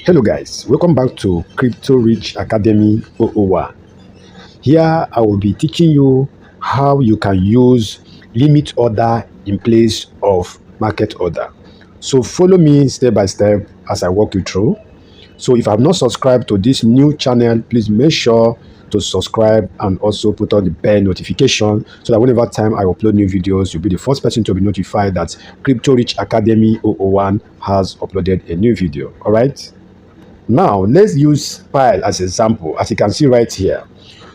Hello guys, welcome back to Crypto Rich Academy 001. Here I will be teaching you how you can use limit order in place of market order. So follow me step by step as I walk you through. So if you have not subscribed to this new channel, please make sure to subscribe and also put on the bell notification so that whenever time I upload new videos, you'll be the first person to be notified that Crypto Rich Academy 001 has uploaded a new video. All right. Now, let's use pile as example, as you can see right here.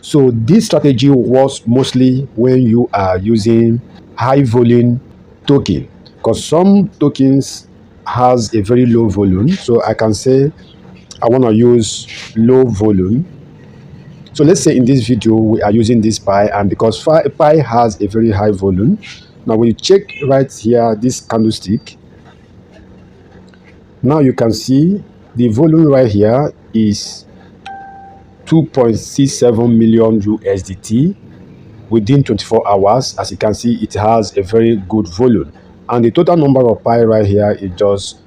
So this strategy works mostly when you are using high volume token, because some tokens has a very low volume. So I can say I want to use low volume. So let's say in this video we are using this pi, and because pi has a very high volume. Now when you check right here this candlestick, now you can see the volume right here is 2.67 million USDT within 24 hours. As you can see, it has a very good volume, and the total number of pi right here is just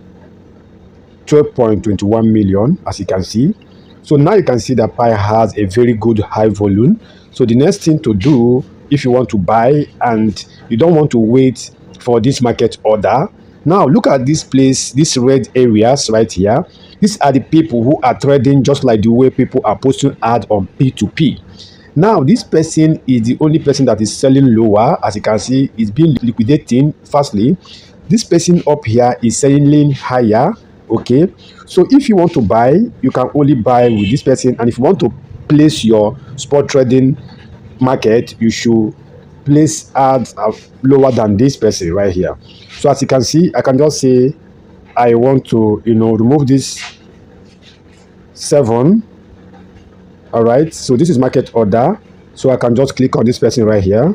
12.21 million, as you can see. So now you can see that pi has a very good high volume. So the next thing to do, if you want to buy and you don't want to wait for this market order, now look at this place, these red areas right here. These are the people who are trading just like the way people are posting ads on P2P. Now this person is the only person that is selling lower. As you can see, it's been liquidating fastly. This person up here is selling higher. Okay, so if you want to buy, you can only buy with this person, and if you want to place your spot trading market, you should place ads lower than this person right here. So as you can see, I can just say I want to remove this 7. All right, so this is market order. So I can just click on this person right here,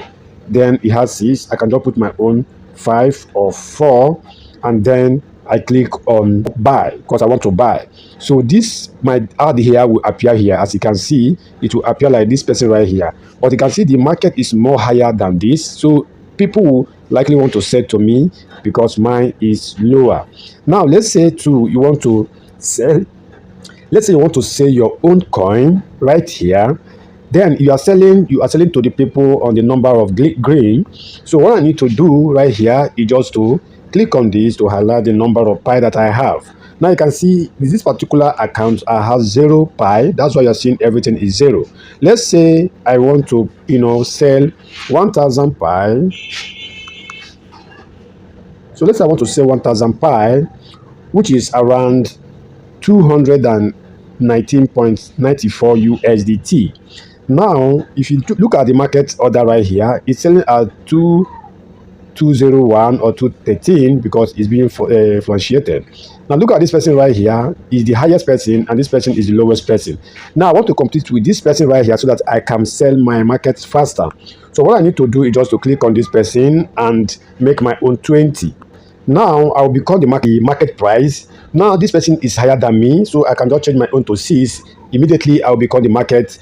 then it has 6. I can just put my own 5 or 4, and then I click on buy because I want to buy. So this my ad here will appear here. As you can see, it will appear like this person right here, but you can see the market is more higher than this, so people will likely want to sell to me because mine is lower. Now let's say too you want to sell. Let's say you want to sell your own coin right here. Then you are selling to the people on the number of green. So what I need to do right here is just to click on this to highlight the number of pi that I have. Now you can see this particular account I have 0 pi. That's why you're seeing everything is 0. Let's say I want to sell 1000 pi. So let's say I want to sell 1000 pi, which is around 219.94 USDT. Now, if you look at the market order right here, it's selling at 2201 or 213 because it's being fluctuated. Now, look at this person right here is the highest person, and this person is the lowest person. Now, I want to compete with this person right here so that I can sell my market faster. So, what I need to do is just to click on this person and make my own 20. Now I'll become the market price. Now this person is higher than me, so I can just change my own to 6. Immediately I'll become the market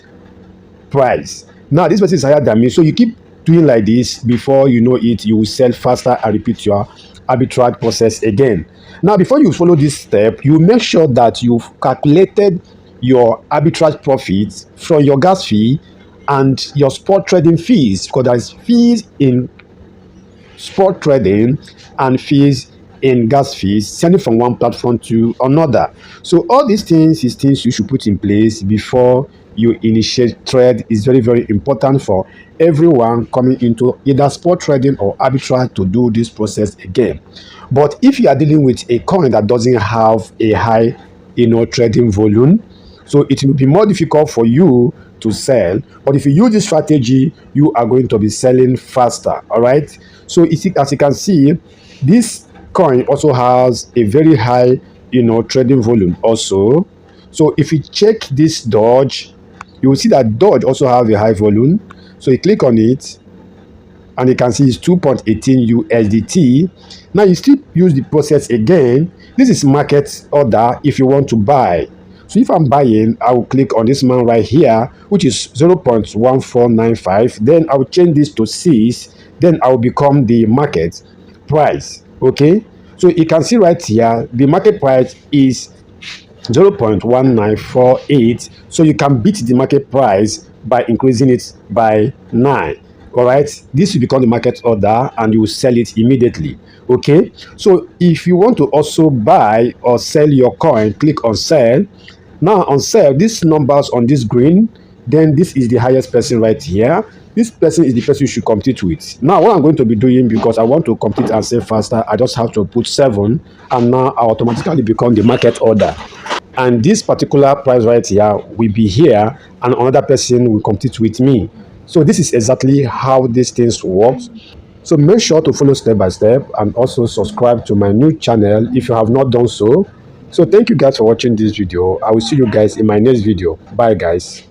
price. Now this person is higher than me, so you keep doing like this. Before you know it, you will sell faster and repeat your arbitrage process again. Now before you follow this step, you make sure that you've calculated your arbitrage profits from your gas fee and your spot trading fees, because there is fees in spot trading and fees in gas fees, sending from one platform to another. So all these things is things you should put in place before you initiate trade. Is very, very important for everyone coming into either spot trading or arbitrage to do this process again. But if you are dealing with a coin that doesn't have a high trading volume, so it will be more difficult for you to sell. But if you use this strategy, you are going to be selling faster. All right, so as you can see, this coin also has a very high trading volume also. So if you check this Dodge, you will see that Dodge also have a high volume. So you click on it and you can see it's 2.18 USDT. Now you still use the process again. This is market order if you want to buy. So if I'm buying, I will click on this man right here, which is 0.1495. Then I will change this to 6. Then I will become the market price. Okay, so you can see right here the market price is 0.1948. So you can beat the market price by increasing it by 9. All right, this will become the market order and you will sell it immediately. Okay, so if you want to also buy or sell your coin, click on sell. Now on sell, these numbers on this green, then this is the highest person right here. This person is the person you should compete with. Now what I'm going to be doing, because I want to compete and sell faster, I just have to put 7, and now I automatically become the market order. And this particular price right here will be here, and another person will compete with me. So this is exactly how these things work. So make sure to follow step by step, and also subscribe to my new channel if you have not done so. So thank you guys for watching this video. I will see you guys in my next video. Bye guys.